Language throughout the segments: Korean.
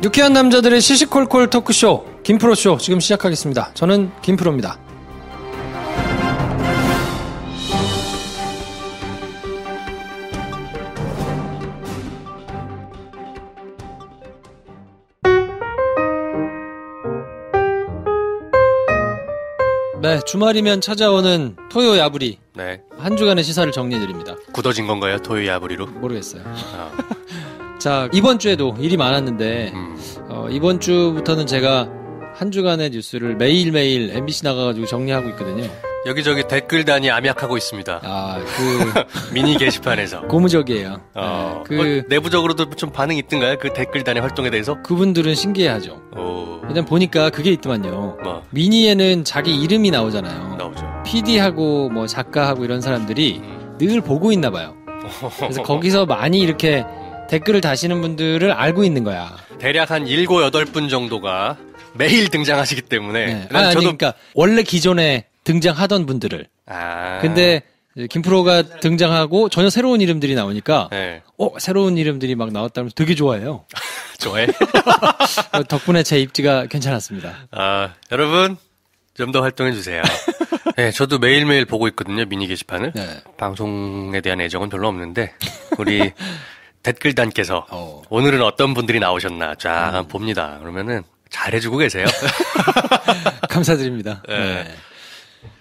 유쾌한 남자들의 시시콜콜 토크쇼 김프로쇼 지금 시작하겠습니다. 저는 김프로입니다. 네, 주말이면 찾아오는 토요 야부리. 네. 한 주간의 시사를 정리해드립니다. 굳어진 건가요? 토요 야부리로? 모르겠어요. 자, 이번 주에도 일이 많았는데 이번 주부터는 제가 한 주간의 뉴스를 매일매일 MBC 나가가지고 정리하고 있거든요. 여기저기 댓글단이 암약하고 있습니다. 아, 미니 게시판에서. 고무적이에요. 네, 내부적으로도 좀 반응이 있던가요? 그 댓글단의 활동에 대해서? 그분들은 신기해하죠. 일단 보니까 그게 있더만요. 미니에는 자기 이름이 나오잖아요. 나오죠. PD하고 뭐 작가하고 이런 사람들이 늘 보고 있나 봐요. 그래서 거기서 많이 이렇게 댓글을 다시는 분들을 알고 있는 거야. 대략 한 7, 8분 정도가 매일 등장하시기 때문에. 네. 그러니까 원래 기존에 등장하던 분들을. 근데 김프로가 등장하고 전혀 새로운 이름들이 나오니까 네. 새로운 이름들이 막 나왔다면서 되게 좋아해요. 좋아해? 덕분에 제 입지가 괜찮았습니다. 여러분 좀 더 활동해주세요. 네, 저도 매일매일 보고 있거든요. 미니 게시판을. 네. 방송에 대한 애정은 별로 없는데 우리 댓글단께서 오늘은 어떤 분들이 나오셨나 쫙 봅니다. 그러면은 잘해주고 계세요. 감사드립니다. 네.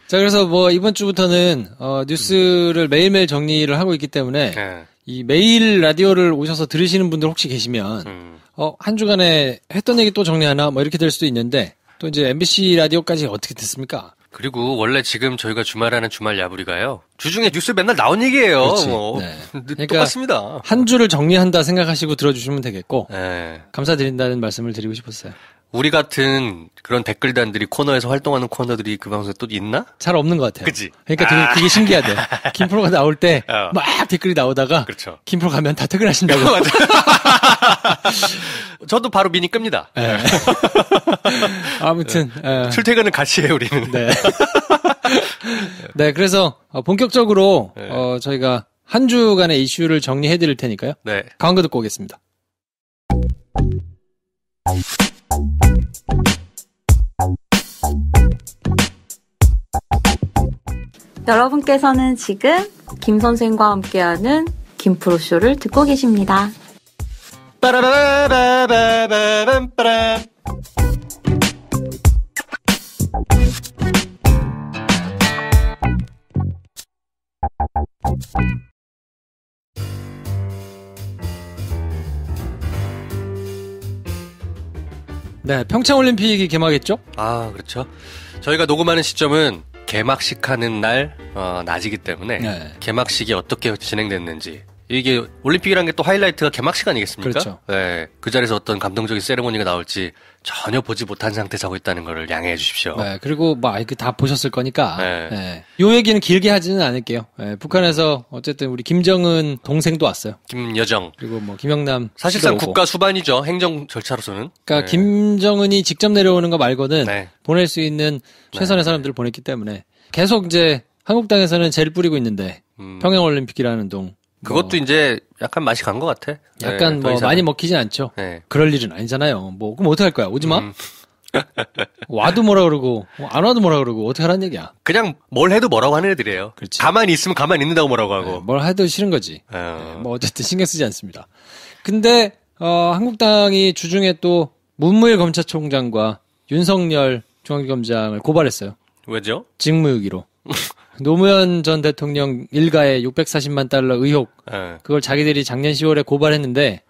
자, 그래서 뭐 이번 주부터는 뉴스를 매일매일 정리를 하고 있기 때문에 이 매일 라디오를 오셔서 들으시는 분들 혹시 계시면 한 주간에 했던 얘기 또 정리하나 뭐 이렇게 될 수도 있는데 또 이제 MBC 라디오까지 어떻게 됐습니까? 그리고 원래 지금 저희가 주말하는 주말 야부리가요. 주중에 뉴스 맨날 나온 얘기예요. 네. 그러니까 똑같습니다. 한 주를 정리한다 생각하시고 들어주시면 되겠고 네. 감사드린다는 말씀을 드리고 싶었어요. 우리 같은 그런 댓글단들이 코너에서 활동하는 코너들이 그 방송에 또 있나? 잘 없는 것 같아요. 그치? 그러니까 그게 신기하대. 김프로가 나올 때 막 댓글이 나오다가 그렇죠. 김프로 가면 다 퇴근하신다고. 맞아. 저도 바로 미니 끕니다. 네. 아무튼 출퇴근은 같이 해요 우리는. 네. 네, 그래서 본격적으로 저희가 한 주간의 이슈를 정리해드릴 테니까요. 네. 광고 듣고 오겠습니다. 여러분께서는 지금 김 선생과 함께하는 김프로쇼를 듣고 계십니다. 빠라바바바바밤빠람. 네, 평창올림픽이 개막했죠? 그렇죠. 저희가 녹음하는 시점은 개막식 하는 날 낮이기 때문에 개막식이 어떻게 진행됐는지 이게 올림픽이라는 게 또 하이라이트가 개막식 아니겠습니까? 그렇죠. 네, 그 자리에서 어떤 감동적인 세레모니가 나올지 전혀 보지 못한 상태에서 하고 있다는 걸 양해해 주십시오. 네, 그리고 뭐 다 보셨을 거니까 요 얘기는 길게 하지는 않을게요. 북한에서 어쨌든 우리 김정은 동생도 왔어요. 김여정 그리고 뭐 김영남 사실상 국가 수반이죠. 행정 절차로서는. 그러니까 김정은이 직접 내려오는 거 말고는 보낼 수 있는 최선의 사람들을 보냈기 때문에 계속 이제 한국당에서는 젤 뿌리고 있는데 평양올림픽이라는 동 그것도 이제 약간 맛이 간 것 같아. 약간 뭐 많이 먹히진 않죠. 그럴 일은 아니잖아요. 뭐 그럼 어떡할 거야? 오지 마. 와도 뭐라 그러고 안 와도 뭐라 그러고 어떻게 하라는 얘기야. 그냥 뭘 해도 뭐라고 하는 애들이에요. 그렇지. 가만히 있으면 가만히 있는다고 뭐라고 하고. 뭘 해도 싫은 거지. 뭐 어쨌든 신경 쓰지 않습니다. 근데 한국당이 주중에 또 문무일 검찰총장과 윤석열 중앙지검장을 고발했어요. 왜죠? 직무유기로. 노무현 전 대통령 일가의 640만 달러 의혹 그걸 자기들이 작년 10월에 고발했는데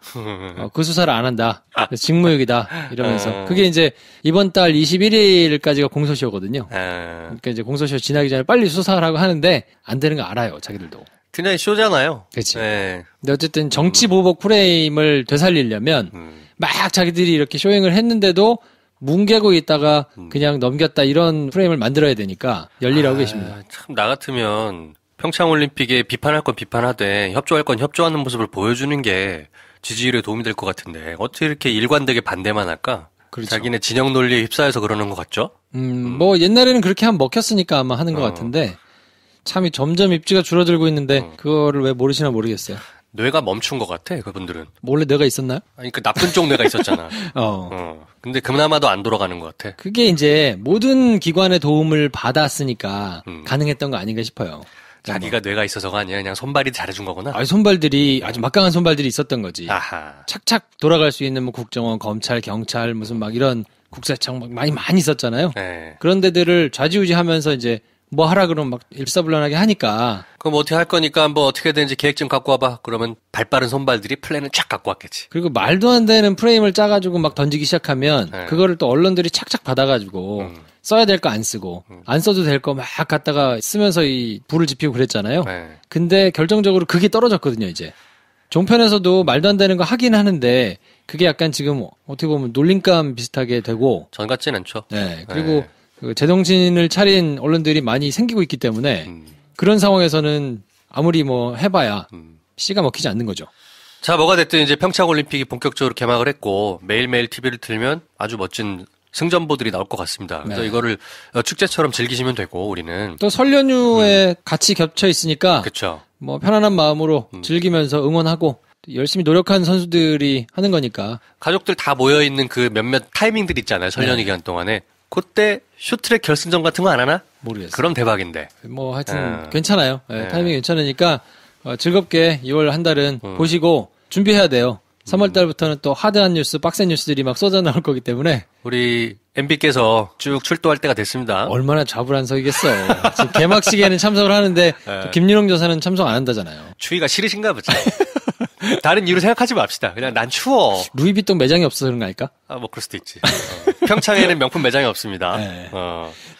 그 수사를 안 한다. 직무유기다 이러면서 그게 이제 이번 달 21일까지가 공소시효거든요. 그러니까 이제 공소시효 지나기 전에 빨리 수사하라고 하는데 안 되는 거 알아요. 자기들도. 그냥 쇼잖아요. 그렇지. 근데 어쨌든 정치 보복 프레임을 되살리려면 막 자기들이 이렇게 쇼잉을 했는데도 뭉개고 있다가 그냥 넘겼다 이런 프레임을 만들어야 되니까 열일하고 계십니다. 참 나 같으면 평창올림픽에 비판할 건 비판하되 협조할 건 협조하는 모습을 보여주는 게 지지율에 도움이 될 것 같은데 어떻게 이렇게 일관되게 반대만 할까? 그렇죠. 자기네 진영 논리에 휩싸여서 그러는 것 같죠? 뭐 옛날에는 그렇게 하면 먹혔으니까 아마 하는 것 같은데 참 점점 입지가 줄어들고 있는데 그거를 왜 모르시나 모르겠어요. 뇌가 멈춘 것 같아, 그분들은. 원래 뇌가 있었나요? 아니, 그 나쁜 쪽 뇌가 있었잖아. 근데 그나마도 안 돌아가는 것 같아. 그게 이제 모든 기관의 도움을 받았으니까 가능했던 거 아닌가 싶어요. 자기가 뇌가 있어서가 아니라 그냥 손발이 잘해준 거구나. 아니, 손발들이 아주 막강한 손발들이 있었던 거지. 아하. 착착 돌아갈 수 있는 뭐 국정원, 검찰, 경찰 무슨 막 이런 국세청 막 많이 있었잖아요. 네. 그런 데들을 좌지우지하면서 이제 뭐 하라 그러면 막 일사불란하게 하니까. 그럼 어떻게 할 거니까 뭐 어떻게든지 계획 좀 갖고 와봐. 그러면 발빠른 손발들이 플랜을 쫙 갖고 왔겠지. 그리고 말도 안 되는 프레임을 짜가지고 막 던지기 시작하면 그거를 또 언론들이 착착 받아가지고 써야 될 거 안 쓰고 안 써도 될 거 막 갖다가 쓰면서 이 불을 지피고 그랬잖아요. 근데 결정적으로 그게 떨어졌거든요, 이제. 종편에서도 말도 안 되는 거 하긴 하는데 그게 약간 지금 어떻게 보면 놀림감 비슷하게 되고. 전 같진 않죠. 네. 그리고 그 제정신을 차린 언론들이 많이 생기고 있기 때문에 그런 상황에서는 아무리 뭐 해봐야 씨가 먹히지 않는 거죠. 자, 뭐가 됐든 이제 평창올림픽이 본격적으로 개막을 했고 매일매일 TV를 틀면 아주 멋진 승전보들이 나올 것 같습니다. 그래서 이거를 축제처럼 즐기시면 되고 우리는 또 설 연휴에 같이 겹쳐 있으니까 그쵸. 뭐 편안한 마음으로 즐기면서 응원하고 열심히 노력한 선수들이 하는 거니까 가족들 다 모여 있는 그 몇몇 타이밍들 있잖아요. 설 연휴 기간 동안에 그때 쇼트랙 결승전 같은 거 안 하나? 모르겠어요. 그럼 대박인데. 뭐 하여튼 괜찮아요. 타이밍이 괜찮으니까 즐겁게 2월 한 달은 보시고 준비해야 돼요. 3월 달부터는 또 하드한 뉴스, 빡센 뉴스들이 막 쏟아 나올 거기 때문에 우리 MB께서 쭉 출도할 때가 됐습니다. 얼마나 좌불안석이겠어. 지금 개막식에는 참석을 하는데 김윤홍 여사는 참석 안 한다잖아요. 추위가 싫으신가 보지. 다른 이유로 생각하지 맙시다. 그냥 난 추워. 루이비통 매장이 없어서 그런 거 아닐까? 뭐 그럴 수도 있지. 평창에는 명품 매장이 없습니다. 네.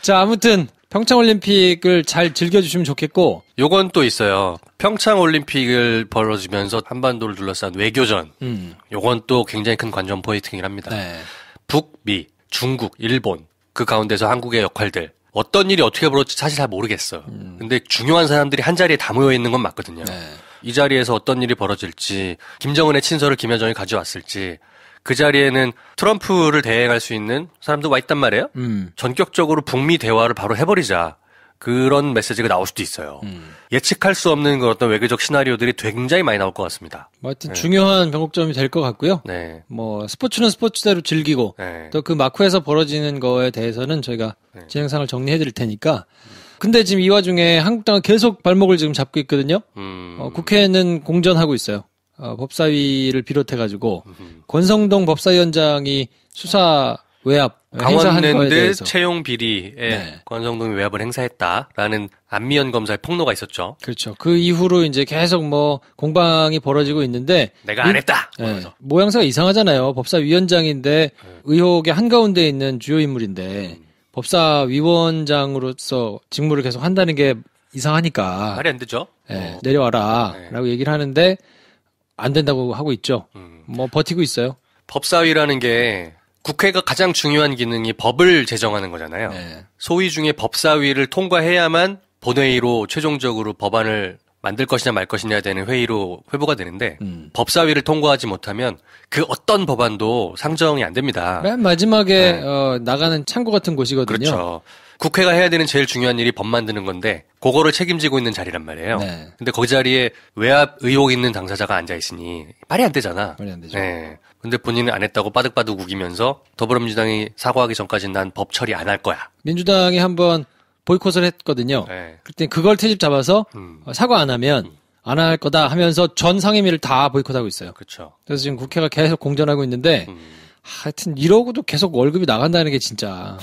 자, 아무튼 평창올림픽을 잘 즐겨주시면 좋겠고 요건 또 있어요. 평창올림픽을 벌어지면서 한반도를 둘러싼 외교전. 요건 또 굉장히 큰 관전 포인트이긴 합니다. 네. 북미, 중국, 일본 그 가운데서 한국의 역할들. 어떤 일이 어떻게 벌어질지 사실 잘 모르겠어요. 근데 중요한 사람들이 한 자리에 다 모여 있는 건 맞거든요. 네. 이 자리에서 어떤 일이 벌어질지, 김정은의 친서를 김여정이 가져왔을지, 그 자리에는 트럼프를 대행할 수 있는 사람도 와 있단 말이에요. 전격적으로 북미 대화를 바로 해버리자. 그런 메시지가 나올 수도 있어요. 예측할 수 없는 그런 어떤 외교적 시나리오들이 굉장히 많이 나올 것 같습니다. 뭐 하여튼 중요한 변곡점이 될 것 같고요. 네. 뭐 스포츠는 스포츠대로 즐기고 또 그 마쿠에서 벌어지는 거에 대해서는 저희가 진행상을 정리해 드릴 테니까. 근데 지금 이 와중에 한국당은 계속 발목을 지금 잡고 있거든요. 국회는 공전하고 있어요. 법사위를 비롯해가지고 권성동 법사위원장이 수사 외압 강원랜드 채용 비리에 권성동이 외압을 행사했다라는 안미연 검사의 폭로가 있었죠. 그렇죠. 그 이후로 이제 계속 뭐 공방이 벌어지고 있는데 내가 안 했다. 모양새가 이상하잖아요. 법사위원장인데 의혹의 한가운데 있는 주요 인물인데 법사위원장으로서 직무를 계속 한다는 게 이상하니까 말이 안 되죠. 내려와라라고 얘기를 하는데 안 된다고 하고 있죠. 뭐 버티고 있어요. 법사위라는 게 국회가 가장 중요한 기능이 법을 제정하는 거잖아요. 소위 중에 법사위를 통과해야만 본회의로 최종적으로 법안을 만들 것이냐 말 것이냐 되는 회의로 회부가 되는데 법사위를 통과하지 못하면 그 어떤 법안도 상정이 안 됩니다. 맨 마지막에 나가는 창고 같은 곳이거든요. 그렇죠. 국회가 해야 되는 제일 중요한 일이 법 만드는 건데 그거를 책임지고 있는 자리란 말이에요. 근데 그 자리에 외압 의혹 있는 당사자가 앉아 있으니 말이 안 되잖아. 말이 안 되죠. 근데 본인은 안 했다고 빠득빠득 우기면서 더불어민주당이 사과하기 전까지는 난 법 처리 안 할 거야. 민주당이 한번 보이콧을 했거든요. 그때 그걸 트집 잡아서 사과 안 하면 안 할 거다 하면서 전 상임위를 다 보이콧하고 있어요. 그렇죠. 그래서 지금 국회가 계속 공전하고 있는데 하여튼 이러고도 계속 월급이 나간다는 게 진짜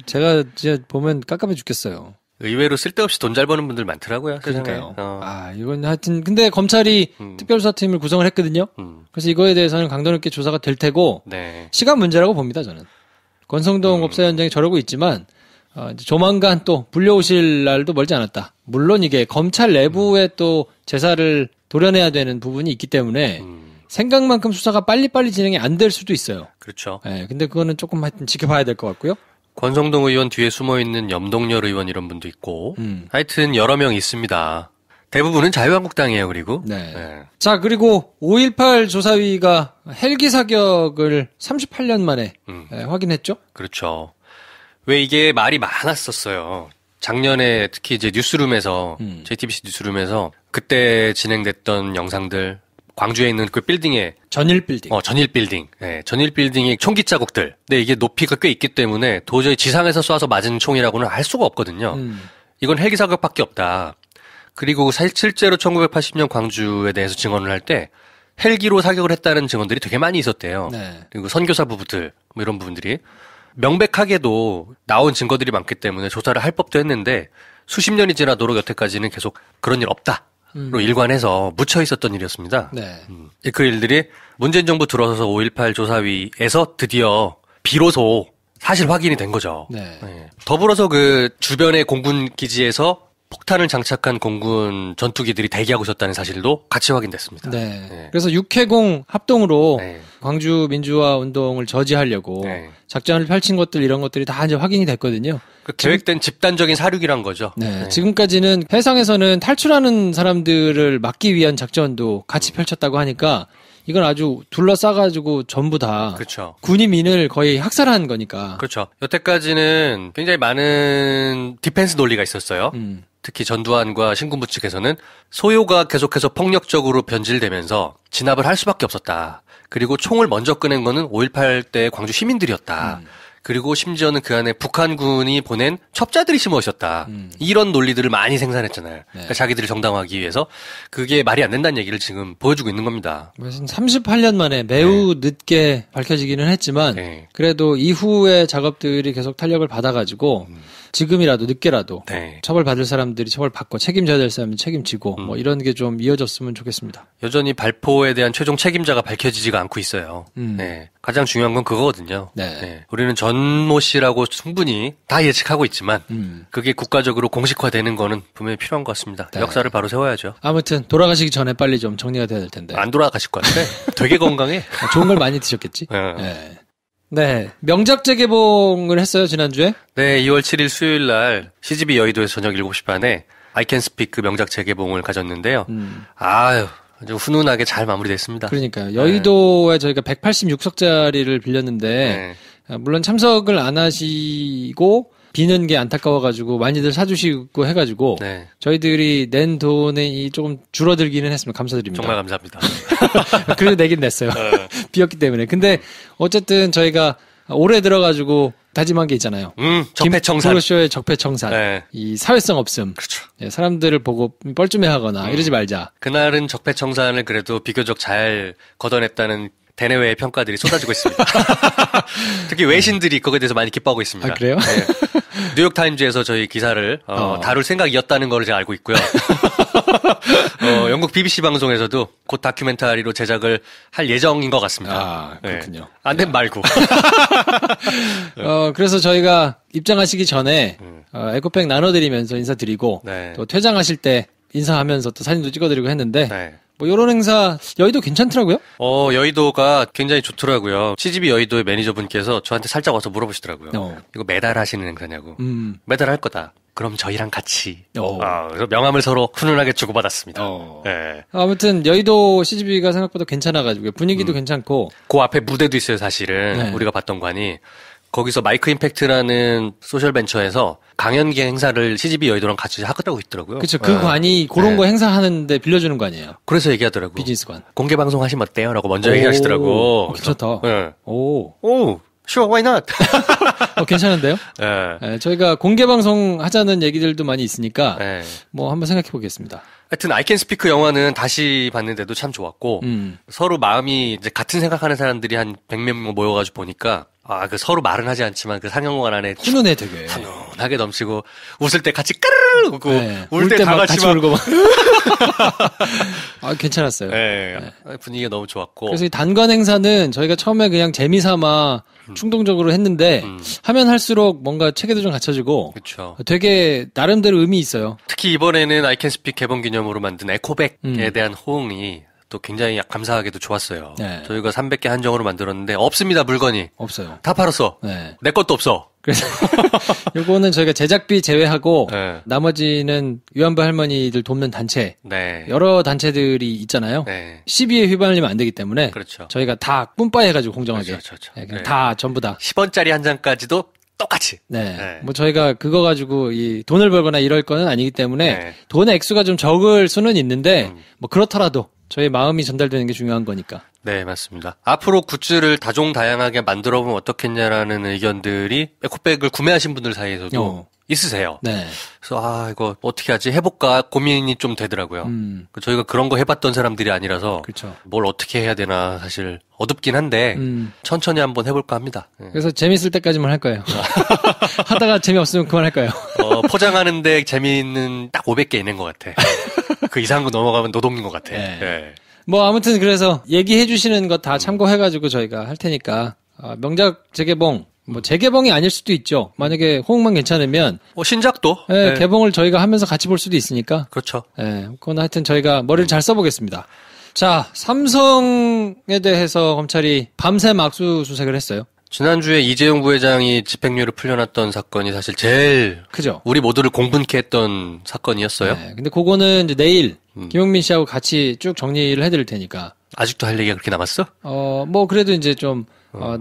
제가 진짜 보면 깝깝해 죽겠어요. 의외로 쓸데없이 돈 잘 버는 분들 많더라고요. 그러니까요. 이건 하여튼 근데 검찰이 특별수사팀을 구성을 했거든요. 그래서 이거에 대해서는 강도 높게 조사가 될 테고 시간 문제라고 봅니다. 저는 권성동 법사위원장이 저러고 있지만 이제 조만간 또 불려오실 날도 멀지 않았다. 물론 이게 검찰 내부에 또 제사를 도려내야 되는 부분이 있기 때문에 생각만큼 수사가 빨리빨리 진행이 안 될 수도 있어요. 그렇죠. 근데 그거는 조금 하여튼 지켜봐야 될 것 같고요. 권성동 의원 뒤에 숨어있는 염동열 의원 이런 분도 있고 하여튼 여러 명 있습니다. 대부분은 자유한국당이에요. 그리고 자, 그리고 5.18 조사위가 헬기 사격을 38년 만에 확인했죠? 그렇죠. 왜 이게 말이 많았었어요. 작년에 특히 이제 뉴스룸에서 JTBC 뉴스룸에서 그때 진행됐던 영상들 광주에 있는 그 빌딩에 전일 빌딩. 전일 빌딩. 네, 전일 빌딩이 총기 자국들. 근데 이게 높이가 꽤 있기 때문에 도저히 지상에서 쏴서 맞은 총이라고는 할 수가 없거든요. 이건 헬기 사격밖에 없다. 그리고 실제로 1980년 광주에 대해서 증언을 할 때 헬기로 사격을 했다는 증언들이 되게 많이 있었대요. 네. 그리고 선교사 부부들 뭐 이런 부분들이 명백하게도 나온 증거들이 많기 때문에 조사를 할 법도 했는데 수십 년이 지나도록 여태까지는 계속 그런 일 없다로 일관해서 묻혀 있었던 일이었습니다. 네. 그 일들이 문재인 정부 들어서서 5.18 조사위에서 드디어 비로소 사실 확인이 된 거죠. 네. 네. 더불어서 그 주변의 공군 기지에서 폭탄을 장착한 공군 전투기들이 대기하고 있었다는 사실도 같이 확인됐습니다. 네. 네. 그래서 육해공 합동으로 네. 광주 민주화 운동을 저지하려고 네. 작전을 펼친 것들 이런 것들이 다 이제 확인이 됐거든요. 그 계획된 집단적인 사륙이란 거죠. 네. 네. 지금까지는 해상에서는 탈출하는 사람들을 막기 위한 작전도 같이 펼쳤다고 하니까 이건 아주 둘러싸가지고 전부 다 그렇죠. 군인민을 거의 학살한 거니까. 그렇죠. 여태까지는 굉장히 많은 디펜스 논리가 있었어요. 특히 전두환과 신군부 측에서는 소요가 계속해서 폭력적으로 변질되면서 진압을 할 수밖에 없었다. 그리고 총을 먼저 꺼낸 거는 5.18 때 광주 시민들이었다. 그리고 심지어는 그 안에 북한군이 보낸 첩자들이 심어 있었다. 이런 논리들을 많이 생산했잖아요. 네. 그러니까 자기들을 정당화하기 위해서 그게 말이 안 된다는 얘기를 지금 보여주고 있는 겁니다. 38년 만에 매우 네. 늦게 밝혀지기는 했지만 네. 그래도 이후의 작업들이 계속 탄력을 받아가지고 지금이라도 늦게라도 네. 처벌받을 사람들이 처벌받고 책임져야 될 사람은 책임지고 뭐 이런 게 좀 이어졌으면 좋겠습니다. 여전히 발포에 대한 최종 책임자가 밝혀지지가 않고 있어요. 네. 가장 중요한 건 그거거든요. 네. 네. 우리는 전모 씨라고 충분히 다 예측하고 있지만 그게 국가적으로 공식화되는 거는 분명히 필요한 것 같습니다. 네. 역사를 바로 세워야죠. 아무튼 돌아가시기 전에 빨리 좀 정리가 돼야 될 텐데. 안 돌아가실 것 같아. 되게 건강해. 좋은 걸 많이 드셨겠지. 네. 네. 네. 명작 재개봉을 했어요, 지난주에? 네, 2월 7일 수요일 날 CGV 여의도에서 저녁 7시 반에 I Can Speak 명작 재개봉을 가졌는데요. 아유, 아주 훈훈하게 잘 마무리됐습니다. 그러니까요. 여의도에 네. 저희가 186석짜리를 빌렸는데, 네. 물론 참석을 안 하시고, 비는 게 안타까워가지고 많이들 사주시고 해가지고 네. 저희들이 낸 돈이 조금 줄어들기는 했으면 감사드립니다. 정말 감사합니다. 그래도 내긴 냈어요. 비었기 때문에. 근데 어쨌든 저희가 올해 들어가지고 다짐한 게 있잖아요. 적폐청산. 김프로쇼의 적폐청산. 네. 이 사회성 없음. 그렇죠. 네, 사람들을 보고 뻘쭘해하거나 이러지 말자. 그날은 적폐청산을 그래도 비교적 잘 걷어냈다는 대내외의 평가들이 쏟아지고 있습니다. 특히 외신들이 거기에 대해서 많이 기뻐하고 있습니다. 아, 그래요? 네. 뉴욕타임즈에서 저희 기사를 다룰 생각이었다는 걸 제가 알고 있고요. 영국 BBC 방송에서도 곧 다큐멘터리로 제작을 할 예정인 것 같습니다. 아, 그렇군요. 네. 안 된 말고. 그래서 저희가 입장하시기 전에 에코백 나눠드리면서 인사드리고 네. 또 퇴장하실 때 인사하면서 또 사진도 찍어드리고 했는데 네. 뭐 요런 행사 여의도 괜찮더라고요? 여의도가 굉장히 좋더라고요. CGV 여의도의 매니저분께서 저한테 살짝 와서 물어보시더라고요. 이거 매달 하시는 행사냐고. 매달 할 거다. 그럼 저희랑 같이. 그래서 명함을 서로 훈훈하게 주고받았습니다. 네. 아무튼 여의도 CGV가 생각보다 괜찮아가지고 분위기도 괜찮고. 그 앞에 무대도 있어요, 사실은. 네. 우리가 봤던 관이. 거기서 마이크 임팩트라는 소셜 벤처에서 강연계 행사를 CGV 여의도랑 같이 하겠다고 있더라고요. 그렇죠. 그 관이 그런 거 행사하는데 빌려주는 거 아니에요? 그래서 얘기하더라고요. 비즈니스관. 공개 방송 하시면 어때요? 라고 먼저 얘기하시더라고. 괜찮다. 네. 오, sure, why not? 괜찮은데요? 네, 저희가 공개 방송 하자는 얘기들도 많이 있으니까 뭐 한번 생각해 보겠습니다. 하여튼 I Can Speak 영화는 다시 봤는데도 참 좋았고 서로 마음이 이제 같은 생각하는 사람들이 한 100명 모여가지고 보니까 그 서로 말은 하지 않지만 그 상영관 안에 훈훈해 되게 훈훈하게 넘치고 웃을 때 같이 까르르 웃고 울 때 다 같이 울고 막 괜찮았어요. 네. 분위기가 너무 좋았고 그래서 이 단관 행사는 저희가 처음에 그냥 재미삼아 충동적으로 했는데 하면 할수록 뭔가 체계도 좀 갖춰지고 그쵸. 되게 나름대로 의미 있어요. 특히 이번에는 I Can Speak 개봉 기념으로 만든 에코백에 대한 호응이 또 굉장히 감사하게도 좋았어요. 네. 저희가 300개 한정으로 만들었는데 없습니다, 물건이. 없어요. 다 팔았어. 네. 내 것도 없어. 그래서 요거는 저희가 제작비 제외하고 나머지는 위안부 할머니들 돕는 단체 여러 단체들이 있잖아요. 시비에 휘말리면 안 되기 때문에 그렇죠. 저희가 다 뿜빠이 해가지고 공정하게 그렇죠. 그냥 다 전부 다 10원짜리 한 장까지도 똑같이. 네. 네. 뭐 저희가 그거 가지고 이 돈을 벌거나 이럴 거는 아니기 때문에 네. 돈의 액수가 좀 적을 수는 있는데 뭐 그렇더라도 저희 마음이 전달되는 게 중요한 거니까. 네, 맞습니다. 앞으로 굿즈를 다종다양하게 만들어보면 어떻겠냐라는 의견들이 에코백을 구매하신 분들 사이에서도 있으세요. 네. 그래서 이거 어떻게 하지 해볼까 고민이 좀 되더라고요. 저희가 그런 거 해봤던 사람들이 아니라서 그쵸. 뭘 어떻게 해야 되나 사실 어둡긴 한데 천천히 한번 해볼까 합니다. 그래서 재밌을 때까지만 할 거예요. 하다가 재미없으면 그만할 거예요. 포장하는데 재미있는 딱 500개 있는 것 같아. 그 이상한 거 넘어가면 노동인 것 같아. 네. 네. 뭐 아무튼 그래서 얘기해 주시는 거 다 참고해가지고 저희가 할 테니까 명작 재개봉 뭐 재개봉이 아닐 수도 있죠. 만약에 호응만 괜찮으면 신작도 네, 네. 개봉을 저희가 하면서 같이 볼 수도 있으니까. 그렇죠. 네, 그건 하여튼 저희가 머리를 잘 써보겠습니다. 자, 삼성에 대해서 검찰이 밤새 압수수색을 했어요. 지난주에 이재용 부회장이 집행유예를 풀려났던 사건이 사실 제일 그죠. 우리 모두를 공분케 했던 사건이었어요. 네, 근데 그거는 이제 내일 김용민 씨하고 같이 쭉 정리를 해드릴 테니까. 아직도 할 얘기가 그렇게 남았어? 뭐 그래도 이제 좀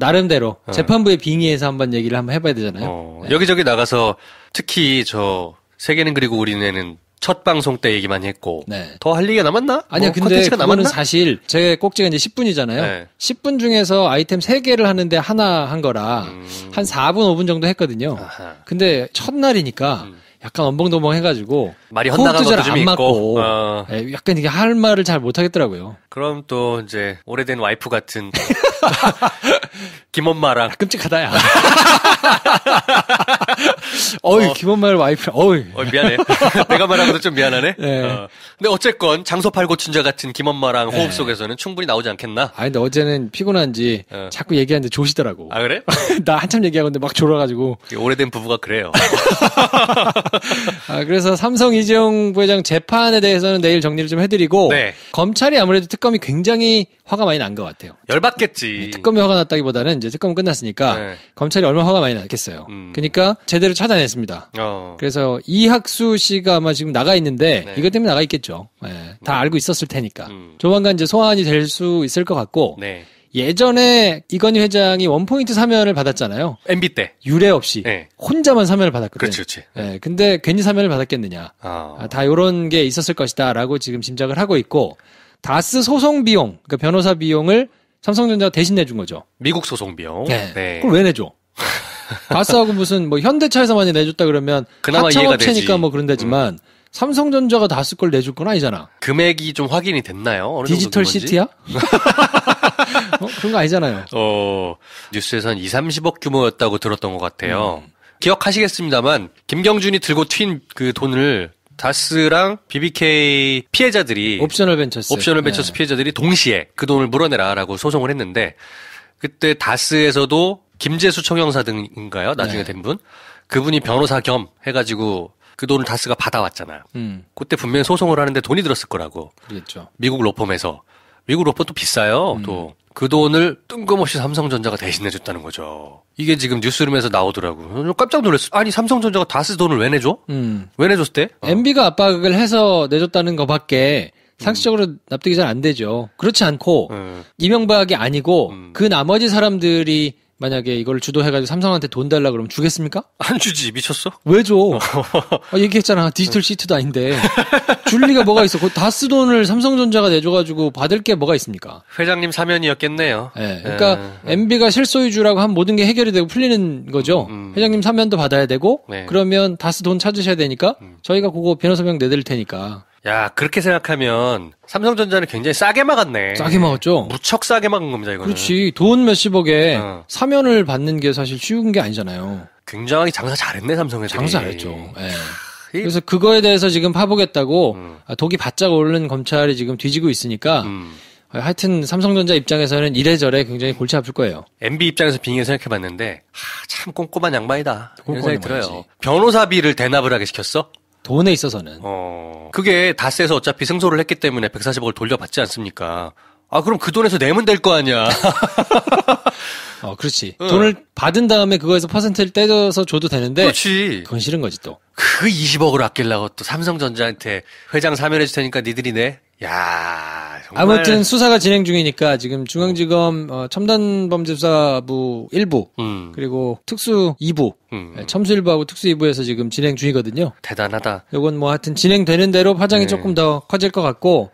나름대로 재판부의 빙의에서 한번 얘기를 한번 해봐야 되잖아요. 네. 여기저기 나가서 특히 저 세계는 그리고 우리네는 첫 방송 때 얘기 많이 했고 네. 더 할 얘기가 남았나? 아니야, 근데 그거는 사실 제 꼭지가 이제 10분이잖아요. 네. 10분 중에서 아이템 3개를 하는데 하나 한 거라 한 4분, 5분 정도 했거든요. 아하. 근데 첫날이니까 약간 언벙덩벙 해가지고 말이 헛나간 것도 좀 있고 네, 약간 이게 할 말을 잘 못하겠더라고요. 그럼 또 이제 오래된 와이프 같은 김엄마랑 끔찍하다 야. 김엄마를 와이프. 미안해. 내가 말하고도 좀 미안하네. 네. 근데 어쨌건 장소 팔고 춘자 같은 김엄마랑 호흡 속에서는 충분히 나오지 않겠나? 근데 어제는 피곤한지 자꾸 얘기하는데 조시더라고. 아 그래? 나 한참 얘기하고 있는데 막 졸아가지고. 오래된 부부가 그래요. 그래서 삼성 이재용 부회장 재판에 대해서는 내일 정리를 좀 해드리고 네. 검찰이 아무래도 특검이 굉장히 화가 많이 난 것 같아요. 열받겠지. 특검이 화가 났다기보다는 이제 특검은 끝났으니까 네. 검찰이 얼마나 화가 많이 났겠어요. 그러니까 제대로 찾아냈습니다. 그래서 이학수 씨가 아마 지금 나가 있는데 네. 이것 때문에 나가 있겠죠. 네. 다 알고 있었을 테니까. 조만간 이제 소환이 될 수 있을 것 같고 네. 예전에 이건희 회장이 원포인트 사면을 받았잖아요. MB 때. 유례 없이. 네. 혼자만 사면을 받았거든요. 그렇지. 네. 근데 괜히 사면을 받았겠느냐. 다 요런 게 있었을 것이다 라고 지금 짐작을 하고 있고 다스 소송 비용, 그러니까 변호사 비용을 삼성전자가 대신 내준 거죠. 미국 소송 비용. 네. 네. 그걸 왜 내줘? 다스하고 무슨 뭐 현대차에서 많이 내줬다 그러면 그나마 이해가 되지. 하청업체니까 뭐 그런다지만 삼성전자가 다스 걸 내줄 건 아니잖아. 금액이 좀 확인이 됐나요? 어느 디지털 시티야? 그런 거 아니잖아요. 뉴스에선 2-30억 규모였다고 들었던 것 같아요. 기억하시겠습니다만 김경준이 들고 튄 그 돈을 다스랑 BBK 피해자들이 옵셔널 벤처스 네. 피해자들이 동시에 그 돈을 물어내라라고 소송을 했는데 그때 다스에서도 김재수 총영사 등인가요? 나중에 된 분? 그분이 변호사 겸 해가지고 그 돈을 다스가 받아왔잖아요. 그때 분명히 소송을 하는데 돈이 들었을 거라고. 그렇죠. 미국 로펌에서. 미국 로펌 또 비싸요. 또. 그 돈을 뜬금없이 삼성전자가 대신 내줬다는 거죠. 이게 지금 뉴스룸에서 나오더라고요. 깜짝 놀랐어. 아니 삼성전자가 다스 돈을 왜 내줘? 왜 내줬대? MB가 압박을 해서 내줬다는 것밖에 상식적으로 납득이 잘 안 되죠. 그렇지 않고 이명박이 아니고 그 나머지 사람들이 만약에 이걸 주도해가지고 삼성한테 돈 달라 그러면 주겠습니까? 안 주지. 미쳤어? 왜 줘? 얘기했잖아. 디지털 시트도 아닌데. 줄 리가 뭐가 있어. 그 다스 돈을 삼성전자가 내줘가지고 받을 게 뭐가 있습니까? 회장님 사면이었겠네요. 네. 그러니까 MB가 실소유주라고 하면 모든 게 해결이 되고 풀리는 거죠. 회장님 사면도 받아야 되고 그러면 다스 돈 찾으셔야 되니까 저희가 그거 변호사비용 내드릴 테니까. 야, 그렇게 생각하면 삼성전자는 굉장히 싸게 막았네. 싸게 막았죠. 무척 싸게 막은 겁니다, 이거는. 그렇지. 돈 몇십억에 사면을 받는 게 사실 쉬운 게 아니잖아요. 굉장히 장사 잘했네, 삼성에서. 장사 잘했죠. 네. 그래서 그거에 대해서 지금 파보겠다고 독이 바짝 오르는 검찰이 지금 뒤지고 있으니까 하여튼 삼성전자 입장에서는 이래저래 굉장히 골치 아플 거예요. MB 입장에서 빙의 생각해봤는데 참 꼼꼼한 양반이다. 이런 생각이 들어요. 변호사비를 대납을 하게 시켰어? 돈에 있어서는. 그게 다스에서 어차피 승소를 했기 때문에 140억을 돌려받지 않습니까? 그럼 그 돈에서 내면 될 거 아니야. 그렇지. 돈을 받은 다음에 그거에서 퍼센트를 떼줘서 줘도 되는데. 그렇지. 그건 싫은 거지 또. 그 20억을 아끼려고 또 삼성전자한테 회장 사면해줄 테니까 니들이 내? 야, 정말. 아무튼 수사가 진행 중이니까 지금 중앙지검 첨단범죄수사부 1부 그리고 특수 2부 첨수 1부하고 특수 2부에서 지금 진행 중이거든요. 대단하다. 요건 뭐 하여튼 진행되는 대로 파장이 조금 더 커질 것 같고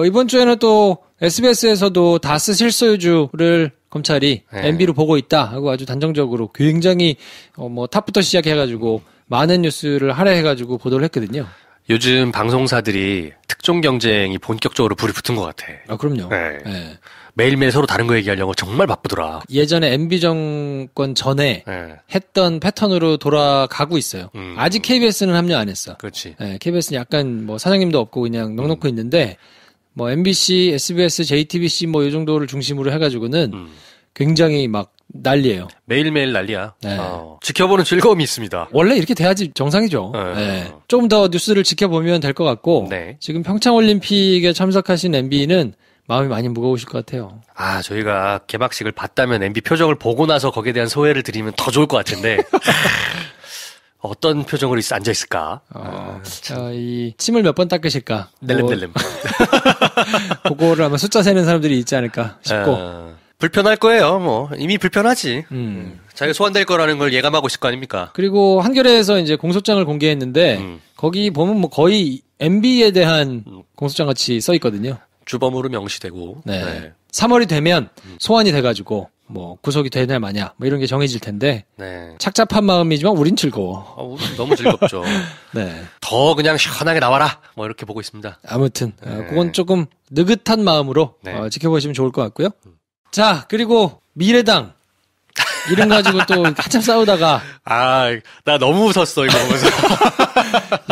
이번 주에는 또 SBS에서도 다스 실소유주를 검찰이 MB로 보고 있다 하고 아주 단정적으로 굉장히 뭐 탑부터 시작해가지고 많은 뉴스를 할애해가지고 보도를 했거든요. 요즘 방송사들이 특종 경쟁이 본격적으로 불이 붙은 것 같아. 아, 그럼요. 네. 네. 매일매일 서로 다른 거 얘기하려고 정말 바쁘더라. 예전에 MB 정권 전에 했던 패턴으로 돌아가고 있어요. 아직 KBS는 합류 안 했어. 그렇지. 네, KBS는 약간 뭐 사장님도 없고 그냥 넉넉히 있는데 뭐 MBC, SBS, JTBC 뭐 이 정도를 중심으로 해가지고는 굉장히 막 난리예요. 매일매일 난리야. 네. 지켜보는 즐거움이 있습니다. 원래 이렇게 돼야지 정상이죠. 네. 조금 더 뉴스를 지켜보면 될 것 같고 지금 평창올림픽에 참석하신 MB는 마음이 많이 무거우실 것 같아요. 아, 저희가 개막식을 봤다면 MB 표정을 보고 나서 거기에 대한 소회를 드리면 더 좋을 것 같은데 어떤 표정으로 앉아있을까? 이 침을 몇 번 닦으실까? 낼름낼름. 그거를 아마 숫자 세는 사람들이 있지 않을까 싶고 불편할 거예요. 뭐 이미 불편하지. 자기가 소환될 거라는 걸 예감하고 있을 거 아닙니까? 그리고 한겨레에서 이제 공소장을 공개했는데 거기 보면 뭐 거의 MB에 대한 공소장 같이 써 있거든요. 주범으로 명시되고. 네. 3월이 되면 소환이 돼가지고 뭐 구속이 되냐 마냐 뭐 이런 게 정해질 텐데 착잡한 마음이지만 우린 즐거워. 너무 즐겁죠. 네. 더 그냥 시원하게 나와라. 뭐 이렇게 보고 있습니다. 아무튼 그건 조금 느긋한 마음으로 지켜보시면 좋을 것 같고요. 자, 그리고 미래당 이름 가지고 또 한참 싸우다가 나 너무 웃었어 이거 보면서.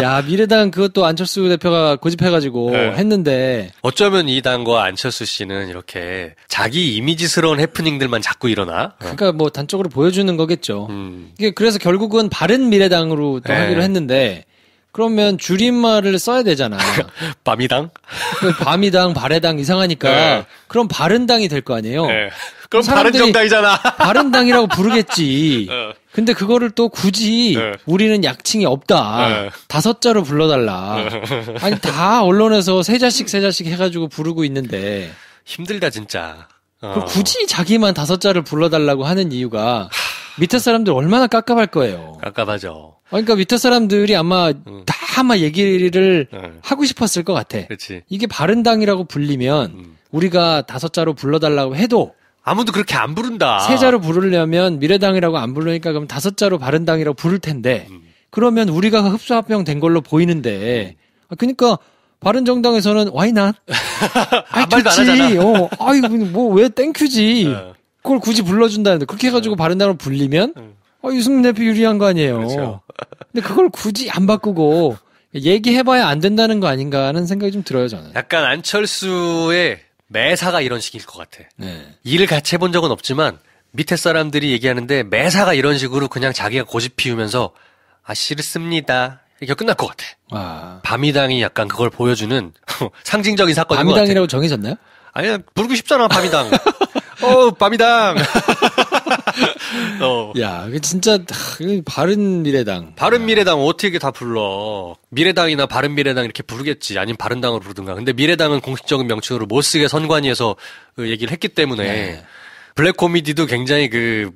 야, 미래당 그것도 안철수 대표가 고집해가지고 했는데 어쩌면 이 당과 안철수 씨는 이렇게 자기 이미지스러운 해프닝들만 자꾸 일어나? 그러니까 뭐 단적으로 보여주는 거겠죠. 이게 그래서 결국은 바른 미래당으로 또 하기로 했는데 그러면 줄임말을 써야 되잖아. 밤이당? 밤이당, 바래당 이상하니까 그럼 바른당이 될 거 아니에요. 그럼 바른정당이잖아. 바른당이라고 부르겠지. 근데 그거를 또 굳이 우리는 약칭이 없다. 5자로 불러달라. 아니 다 언론에서 세 자씩 해가지고 부르고 있는데 힘들다 진짜. 굳이 자기만 5자를 불러달라고 하는 이유가 밑에 사람들 얼마나 깝깝할 거예요. 깝깝하죠. 그러니까 밑에 사람들이 아마 다 얘기를 하고 싶었을 것 같아. 그렇지. 이게 바른당이라고 불리면 우리가 5자로 불러달라고 해도 아무도 그렇게 안 부른다. 3자로 부르려면 미래당이라고 안 부르니까 그럼 5자로 바른당이라고 부를 텐데 그러면 우리가 흡수합병 된 걸로 보이는데 그러니까 바른정당에서는 why not? 말도 안 하잖아. 아이고 뭐 왜 땡큐지. 그걸 굳이 불러준다는데 그렇게 해가지고 바른당으로 불리면 유승민 대표 유리한 거 아니에요. 그렇죠. 근데 그걸 굳이 안 바꾸고 얘기해봐야 안 된다는 거 아닌가 하는 생각이 좀 들어요, 저는. 약간 안철수의 매사가 이런 식일 것 같아. 일을 같이 해본 적은 없지만 밑에 사람들이 얘기하는데 매사가 이런 식으로 그냥 자기가 고집 피우면서 싫습니다. 이게 끝날 것 같아. 밤이당이 약간 그걸 보여주는 상징적인 사건인 것 같아. 밤이당이라고 정해졌나요? 아니야, 부르고 싶잖아, 밤이당. 밤이당. 야, 진짜 바른 미래당. 바른 미래당 어떻게 다 불러? 미래당이나 바른 미래당 이렇게 부르겠지. 아니면 바른당으로 부르든가. 근데 미래당은 공식적인 명칭으로 못 쓰게 선관위에서 얘기를 했기 때문에 블랙 코미디도 굉장히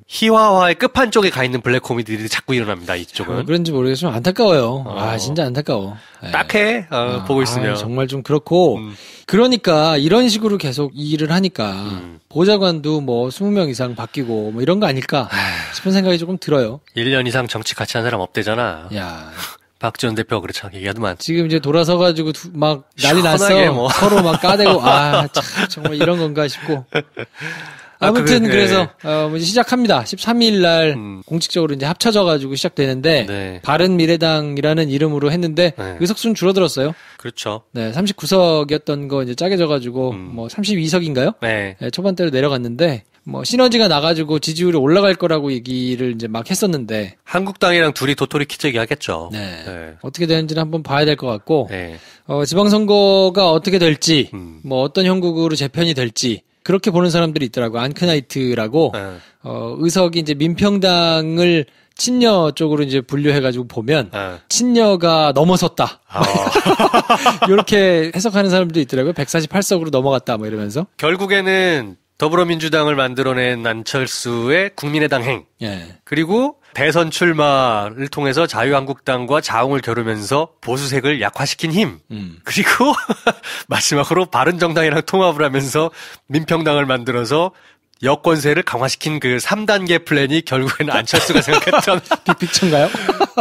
희화화의 끝판쪽에 가 있는 블랙 코미디들이 자꾸 일어납니다. 이쪽은. 그런지 모르겠지만 안타까워요. 진짜 안타까워. 딱해. 보고 있으면. 정말 좀 그렇고. 그러니까 이런 식으로 계속 일을 하니까 보좌관도 뭐 20명 이상 바뀌고 뭐 이런 거 아닐까 싶은 생각이 조금 들어요. 1년 이상 정치 같이 한 사람 없대잖아. 야. 박지원 대표가 그렇죠. 얘기하더만. 지금 이제 돌아서가지고 막 난리 났어. 뭐. 서로 막 까대고 참 정말 이런 건가 싶고. 아무튼 그래서 이제 시작합니다. 13일 날 공식적으로 이제 합쳐져가지고 시작되는데 바른 미래당이라는 이름으로 했는데 의석수는 줄어들었어요. 그렇죠. 39석이었던 거 이제 짜게져가지고 뭐 32석인가요? 초반대로 내려갔는데 뭐 시너지가 나가지고 지지율이 올라갈 거라고 얘기를 이제 막 했었는데 한국당이랑 둘이 도토리 키재기 하겠죠. 어떻게 되는지는 한번 봐야 될 것 같고 지방선거가 어떻게 될지 뭐 어떤 형국으로 재편이 될지. 그렇게 보는 사람들이 있더라고. 앙크나이트라고 의석이 이제 민평당을 친여 쪽으로 이제 분류해가지고 보면 친여가 넘어섰다. 이렇게 해석하는 사람들도 있더라고요. 148석으로 넘어갔다 뭐 이러면서. 결국에는 더불어민주당을 만들어낸 안철수의 국민의당 행. 예. 그리고 대선 출마를 통해서 자유한국당과 자웅을 겨루면서 보수색을 약화시킨 힘. 그리고 마지막으로 바른정당이랑 통합을 하면서 민평당을 만들어서 여권세를 강화시킨 그 3단계 플랜이 결국에는 안철수가 생각했던 빅픽처인가요?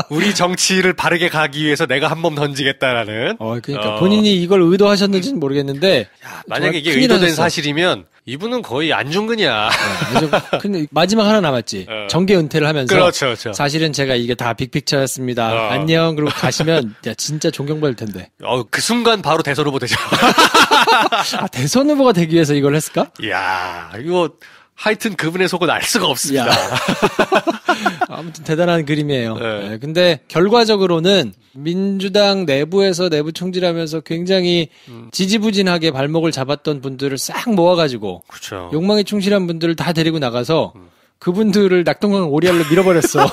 우리 정치를 바르게 가기 위해서 내가 한 번 던지겠다라는. 그러니까 본인이 이걸 의도하셨는지는 모르겠는데. 야, 만약에 이게 의도된 사실이면 이분은 거의 안중근이야. 근데 마지막 하나 남았지. 정계 은퇴를 하면서. 그렇죠. 사실은 제가 이게 다 빅픽처였습니다. 안녕. 그리고 가시면 야, 진짜 존경받을 텐데. 그 순간 바로 대선 후보 되죠. 대선 후보가 되기 위해서 이걸 했을까? 이야, 이거 하여튼 그분의 속은 알 수가 없습니다. 아무튼 대단한 그림이에요. 네, 근데 결과적으로는 민주당 내부에서 내부 총질하면서 굉장히 지지부진하게 발목을 잡았던 분들을 싹 모아가지고 그쵸. 욕망에 충실한 분들을 다 데리고 나가서 그분들을 낙동강 오리알로 밀어버렸어.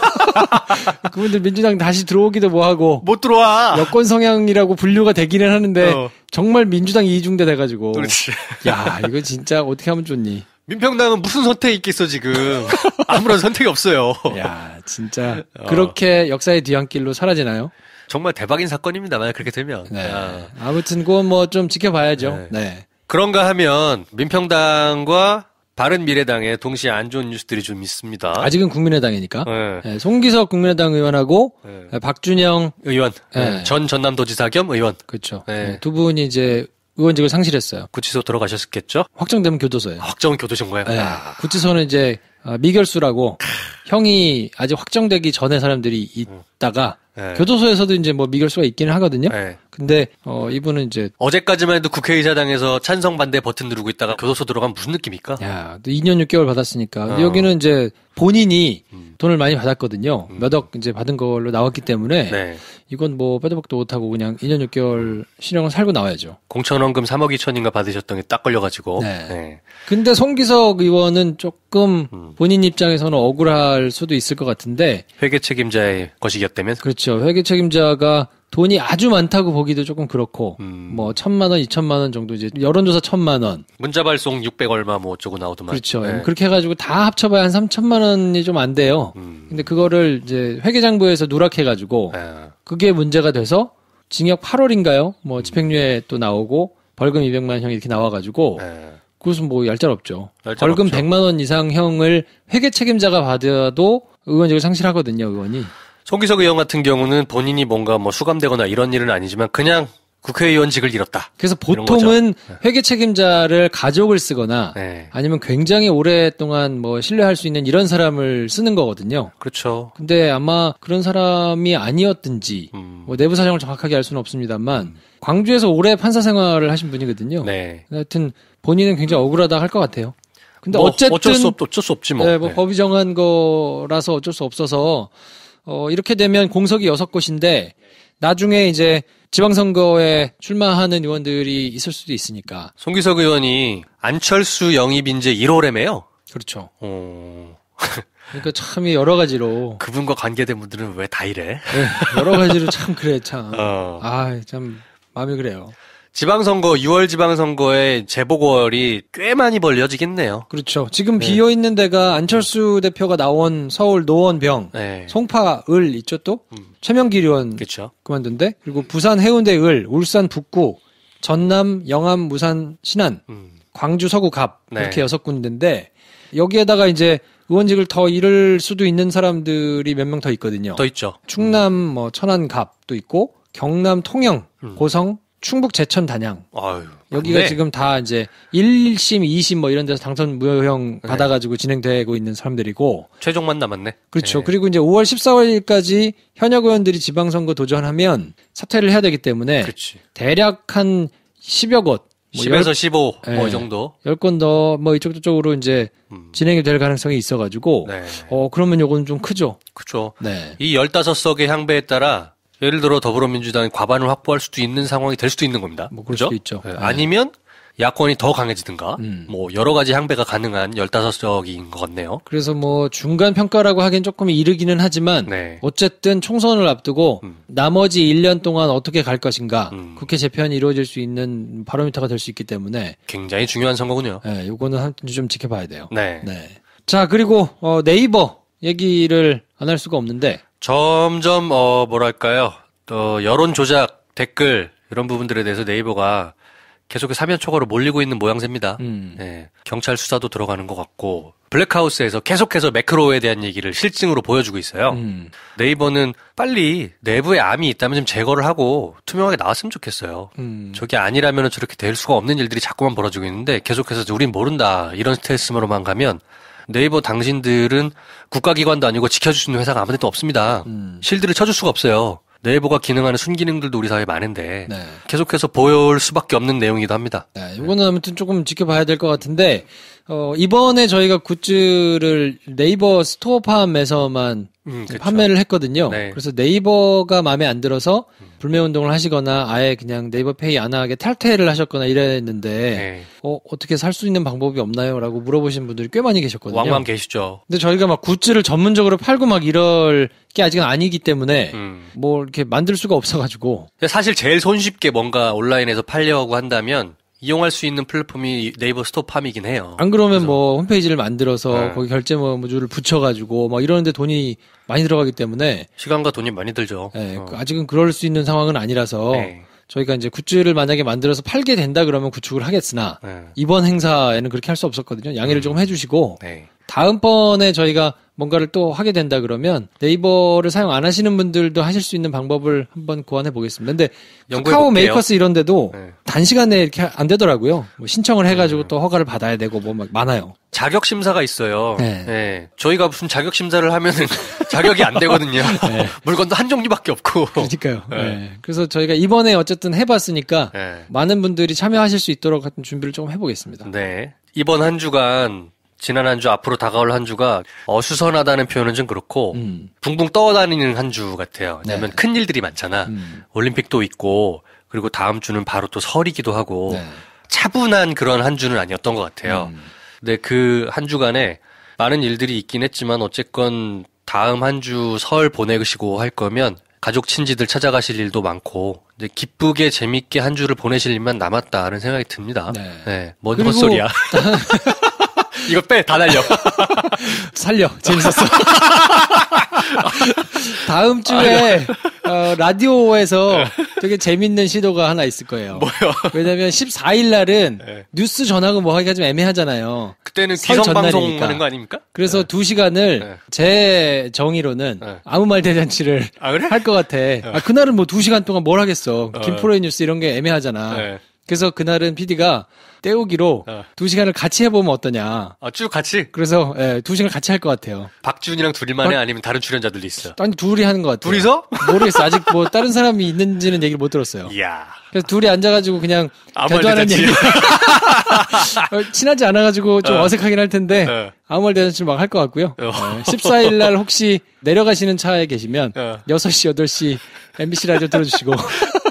그분들 민주당 다시 들어오기도 뭐하고 못 들어와. 여권 성향이라고 분류가 되기는 하는데 정말 민주당 이중대 돼가지고 그렇지. 야 이거 진짜 어떻게 하면 좋니? 민평당은 무슨 선택이 있겠어 지금. 아무런 선택이 없어요. 야 진짜 그렇게 역사의 뒤안길로 사라지나요? 정말 대박인 사건입니다. 만약 그렇게 되면. 네. 아무튼 그건 뭐 좀 지켜봐야죠. 네. 그런가 하면 민평당과 바른미래당에 동시에 안 좋은 뉴스들이 좀 있습니다. 아직은 국민의당이니까. 네, 송기석 국민의당 의원하고 박준영 의원, 전 전남도지사 겸 의원. 그렇죠. 네. 두 분이 이제 의원직을 상실했어요. 구치소 들어가셨겠죠? 확정되면 교도소예요. 확정은 교도소인가요? 네. 구치소는 이제 미결수라고 형이 아직 확정되기 전에 사람들이 있다가 교도소에서도 이제 뭐 미결수가 있기는 하거든요. 근데 이분은 이제 어제까지만 해도 국회의사당에서 찬성 반대 버튼 누르고 있다가 교도소 들어가면 무슨 느낌입니까? 야, 2년 6개월 받았으니까 여기는 이제 본인이 돈을 많이 받았거든요. 몇 억 이제 받은 걸로 나왔기 때문에 이건 뭐 빼도 박도 못하고 그냥 2년 6개월 실형을 살고 나와야죠. 공천원금 3억 2천인가 받으셨던 게 딱 걸려가지고. 근데 송기석 의원은 조금 본인 입장에서는 억울할 수도 있을 것 같은데 회계 책임자의 거시기였다면? 그렇죠. 회계 책임자가 돈이 아주 많다고 보기도 조금 그렇고 뭐 1,000만 원, 2,000만 원 정도 이제 여론조사 1,000만 원. 문자 발송 600 얼마 뭐 어쩌고 나오더만. 그렇죠. 그렇게 해가지고 다 합쳐봐야 한 3,000만 원이 좀 안 돼요. 근데 그거를 이제 회계장부에서 누락해가지고 그게 문제가 돼서 징역 8월인가요? 뭐 집행유예 또 나오고 벌금 200만 형 이렇게 나와가지고 그것은 뭐 얄짤없죠. 벌금 100만 원 이상형을 회계 책임자가 받아도 의원직을 상실하거든요, 의원이. 송기석 의원 같은 경우는 본인이 뭔가 뭐 수감되거나 이런 일은 아니지만 그냥 국회의원직을 잃었다. 그래서 보통은 회계 책임자를 가족을 쓰거나 아니면 굉장히 오랫동안 뭐 신뢰할 수 있는 이런 사람을 쓰는 거거든요. 그렇죠. 근데 아마 그런 사람이 아니었든지 뭐 내부 사정을 정확하게 알 수는 없습니다만 광주에서 오래 판사 생활을 하신 분이거든요. 하여튼 본인은 굉장히 억울하다 할 것 같아요. 근데 뭐 어쨌든 어쩔 수 없지 뭐. 뭐 법이 정한 거라서 어쩔 수 없어서 이렇게 되면 공석이 6곳인데 나중에 이제 지방선거에 출마하는 의원들이 있을 수도 있으니까. 송기석 의원이 안철수 영입 인재 1호래매요. 그렇죠. 그러니까 참 여러 가지로 그분과 관계된 분들은 왜 다 이래? 네, 여러 가지로 참 그래 참. 참 마음이 그래요. 지방선거 6월 지방선거에 재보궐이 꽤 많이 벌려지겠네요. 그렇죠. 지금 비어 있는 데가 안철수 대표가 나온 서울 노원병, 송파 을 있죠 또 최명길 의원 그렇죠. 그만둔데 그리고 부산 해운대 을, 울산 북구, 전남 영암 무산 신안, 광주 서구 갑 이렇게 6군데인데 여기에다가 이제 의원직을 더 잃을 수도 있는 사람들이 몇 명 더 있거든요. 더 있죠. 충남 뭐 천안 갑도 있고 경남 통영, 고성 충북 제천 단양. 여기가 맞네. 지금 다 이제 1심, 2심 뭐 이런 데서 당선 무효형 받아가지고 진행되고 있는 사람들이고. 최종만 남았네. 그렇죠. 그리고 이제 5월 14일까지 현역 의원들이 지방선거 도전하면 사퇴를 해야 되기 때문에. 그렇지. 대략 한 10여 곳. 10에서 15, 뭐 이 정도. 10건 더 뭐 이쪽 저쪽으로 이제 진행이 될 가능성이 있어가지고. 그러면 요건 좀 크죠. 그렇죠. 이 15석의 향배에 따라 예를 들어 더불어민주당이 과반을 확보할 수도 있는 상황이 될 수도 있는 겁니다. 뭐 그럴 수도 있죠. 아니면 야권이 더 강해지든가 뭐 여러 가지 향배가 가능한 15석인 것 같네요. 그래서 뭐 중간 평가라고 하긴 조금 이르기는 하지만 네. 어쨌든 총선을 앞두고 나머지 1년 동안 어떻게 갈 것인가 국회 재편이 이루어질 수 있는 바로미터가 될 수 있기 때문에 굉장히 중요한 선거군요. 네, 요거는 한 좀 지켜봐야 돼요. 네. 네. 자, 그리고 네이버 얘기를 안 할 수가 없는데 점점 뭐랄까요? 여론 조작, 댓글 이런 부분들에 대해서 네이버가 계속 사면 초과로 몰리고 있는 모양새입니다. 네, 경찰 수사도 들어가는 것 같고 블랙하우스에서 계속해서 매크로에 대한 얘기를 실증으로 보여주고 있어요. 네이버는 빨리 내부에 암이 있다면 좀 제거를 하고 투명하게 나왔으면 좋겠어요. 저게 아니라면 저렇게 될 수가 없는 일들이 자꾸만 벌어지고 있는데 계속해서 우린 모른다 이런 스텔스로만 가면 네이버 당신들은 국가기관도 아니고 지켜줄 수 있는 회사가 아무 데도 없습니다. 실드를 쳐줄 수가 없어요. 네이버가 기능하는 순기능들도 우리 사회에 많은데 네. 계속해서 보여올 수밖에 없는 내용이기도 합니다. 네, 이거는 아무튼 조금 지켜봐야 될 것 같은데 이번에 저희가 굿즈를 네이버 스토어팜에서만 그렇죠. 판매를 했거든요. 네. 그래서 네이버가 마음에 안 들어서 불매운동을 하시거나 아예 그냥 네이버 페이 안 하게 탈퇴를 하셨거나 이랬는데 네. 어떻게 살 수 있는 방법이 없나요? 라고 물어보신 분들이 꽤 많이 계셨거든요. 왕왕 계시죠. 근데 저희가 막 굿즈를 전문적으로 팔고 막 이럴 게 아직은 아니기 때문에 뭐 이렇게 만들 수가 없어가지고 사실 제일 손쉽게 뭔가 온라인에서 팔려고 한다면 이용할 수 있는 플랫폼이 네이버 스토어팜이긴 해요. 안 그러면 뭐 홈페이지를 만들어서 거기 결제 모듈을 붙여가지고 막 이러는데 돈이 많이 들어가기 때문에 시간과 돈이 많이 들죠. 네, 아직은 그럴 수 있는 상황은 아니라서 네. 저희가 이제 굿즈를 만약에 만들어서 팔게 된다 그러면 구축을 하겠으나 이번 행사에는 그렇게 할 수 없었거든요. 양해를 조금 해주시고 네. 다음번에 저희가 뭔가를 또 하게 된다 그러면 네이버를 사용 안 하시는 분들도 하실 수 있는 방법을 한번 고안해 보겠습니다. 근데 카카오 메이커스 이런 데도 네. 단시간에 이렇게 안 되더라고요. 뭐 신청을 해가지고 또 허가를 받아야 되고 뭐 막 많아요. 자격 심사가 있어요. 네. 네. 저희가 무슨 자격 심사를 하면은 자격이 안 되거든요. 네. 물건도 한 종류밖에 없고. 그러니까요. 네. 네. 그래서 저희가 이번에 어쨌든 해봤으니까 네. 많은 분들이 참여하실 수 있도록 같은 준비를 조금 해보겠습니다. 네. 이번 한 주간 지난 한 주 앞으로 다가올 한 주가 어수선하다는 표현은 좀 그렇고 붕붕 떠다니는 한 주 같아요. 왜냐면 네. 큰 일들이 많잖아. 올림픽도 있고 그리고 다음 주는 바로 또 설이기도 하고 네. 차분한 그런 한 주는 아니었던 것 같아요. 근데 그 한 주간에 많은 일들이 있긴 했지만 어쨌건 다음 한 주 설 보내시고 할 거면 가족 친지들 찾아가실 일도 많고 이제 기쁘게 재밌게 한 주를 보내실 일만 남았다는 생각이 듭니다. 네. 네. 뭔 헛소리야. 이거 빼, 다 날려. 살려. 재밌었어. 다음 주에 라디오에서 되게 재밌는 시도가 하나 있을 거예요. 뭐요? 왜냐면 14일 날은 네. 뉴스 전하고 뭐 하기가 좀 애매하잖아요. 그때는 기성방송 하는 거 아닙니까? 그래서 네. 2시간을 네. 제 정의로는 네. 아무 말 대잔치를 그래? 할 것 같아. 그날은 뭐 2시간 동안 뭘 하겠어. 김프로의 뉴스 이런 게 애매하잖아. 네. 그래서 그날은 PD가 때우기로 2시간을 같이 해보면 어떠냐. 쭉 같이? 그래서 2시간 같이 할 것 같아요. 박준이랑 둘이만 해? 아니면 다른 출연자들도 있어? 아니 둘이 하는 것 같아요. 둘이서? 모르겠어. 아직 뭐 다른 사람이 있는지는 얘기를 못 들었어요. 이야. 그래서 둘이 앉아가지고 그냥 대화하는 얘기. 친하지 않아가지고 좀 어색하긴 할 텐데 아무 말 대잔치를 막 할 것 같고요. 14일 날 혹시 내려가시는 차에 계시면 6시, 8시 MBC 라디오 들어주시고.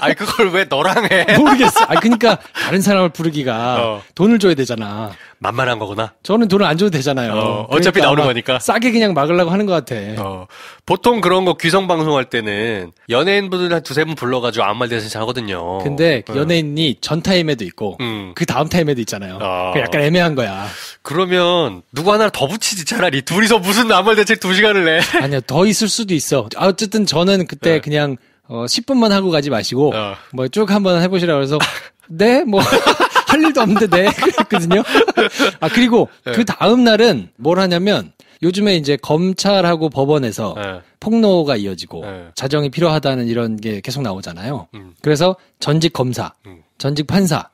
아니 그걸 왜 너랑 해? 모르겠어. 아니 그러니까 다른 사람을 부르기가 돈을 줘야 되잖아. 만만한 거구나. 저는 돈을 안 줘도 되잖아요. 어차피 나오는 거니까. 싸게 그냥 막으려고 하는 것 같아. 보통 그런 거 귀성 방송할 때는 연예인분들 한 2-3분 불러가지고 아무 말 대잔치 하거든요. 근데 연예인이 전 타임에도 있고 그 다음 타임에도 있잖아요. 약간 애매한 거야. 그러면 누구 하나 더 붙이지 차라리. 둘이서 무슨 아무 말 대책 2시간을 내. 아니요. 더 있을 수도 있어. 어쨌든 저는 그때 그냥 10분만 하고 가지 마시고 뭐 쭉 한번 해보시라고 해서 네? 뭐 할 일도 없는데 네? 그랬거든요. 그리고 그 다음 날은 뭘 하냐면 요즘에 이제 검찰하고 법원에서 폭로가 이어지고 자정이 필요하다는 이런 게 계속 나오잖아요. 그래서 전직 검사, 전직 판사,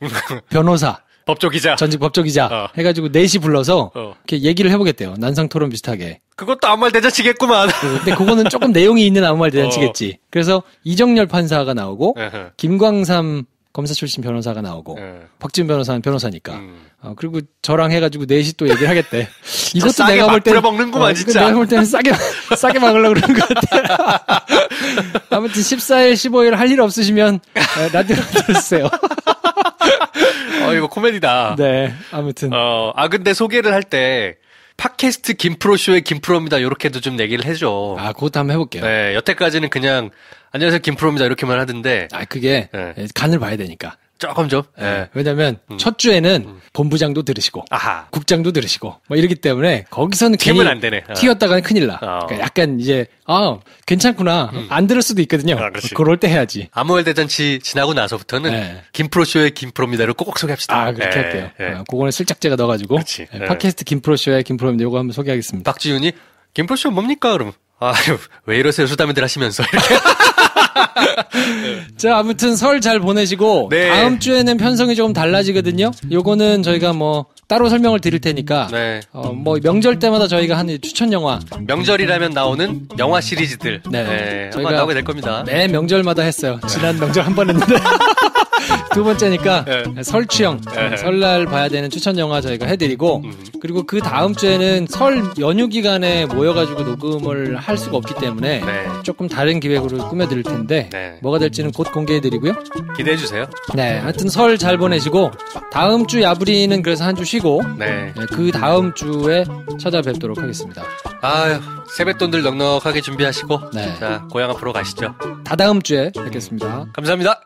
변호사 법조기자. 전직 법조기자. 해가지고 4시 불러서 이렇게 얘기를 해보겠대요. 난상토론 비슷하게. 그것도 아무 말 대잔치겠구만. 근데 그거는 조금 내용이 있는 아무 말 대잔치겠지. 그래서 이정열 판사가 나오고, 김광삼 검사 출신 변호사가 나오고, 박지훈 변호사는 변호사니까. 그리고 저랑 해가지고 4시 또 얘기를 하겠대. 이것도 내가 볼 때. 먹는구만, 진짜. 내가 볼 때는 싸게 막으려고 그러는 것 같아. 아무튼 14일, 15일 할 일 없으시면 라디오로 들으세요. 이거 코미디다. 네, 아무튼. 근데 소개를 할 때, 팟캐스트 김프로쇼의 김프로입니다. 이렇게도 좀 얘기를 해줘. 그것도 한번 해볼게요. 네, 여태까지는 그냥, 안녕하세요, 김프로입니다. 이렇게만 하던데. 그게, 간을 봐야 되니까. 조금 좀. 네. 왜냐면, 첫 주에는 본부장도 들으시고, 국장도 들으시고, 뭐 이러기 때문에, 거기서는 괜히 안 되네. 튀었다가는 큰일 나. 그러니까 약간 이제, 괜찮구나. 안 들을 수도 있거든요. 그럴 때 해야지. 아무엘 대잔치 지나고 나서부터는, 김프로쇼의 김프로입니다를 꼭 소개합시다. 그렇게 할게요. 그거는 슬쩍 제가 넣어가지고, 팟캐스트 김프로쇼의 김프로입니다. 이거 한번 소개하겠습니다. 박지윤이, 김프로쇼 뭡니까? 그러면, 왜 이러세요? 수다맨들 하시면서. 이렇게. 자, 아무튼 설 잘 보내시고 네. 다음 주에는 편성이 조금 달라지거든요. 요거는 저희가 뭐 따로 설명을 드릴 테니까 네. 뭐 명절 때마다 저희가 하는 추천 영화 명절이라면 나오는 영화 시리즈들 네. 저희가 나오게 될 겁니다. 매 명절마다 했어요. 지난 명절 한 번 했는데 두 번째니까 설취형 설날 봐야 되는 추천 영화 저희가 해드리고 그리고 그 다음 주에는 설 연휴 기간에 모여가지고 녹음을 할 수가 없기 때문에 조금 다른 기획으로 꾸며드릴 텐데 뭐가 될지는 곧 공개해드리고요. 기대해주세요. 네, 하여튼 설 잘 보내시고 다음 주 야부리는 그래서 한 주 쉬고 그 다음 주에 찾아뵙도록 하겠습니다. 아유, 세뱃돈들 넉넉하게 준비하시고 자 고향 앞으로 가시죠. 다다음 주에 뵙겠습니다. 감사합니다.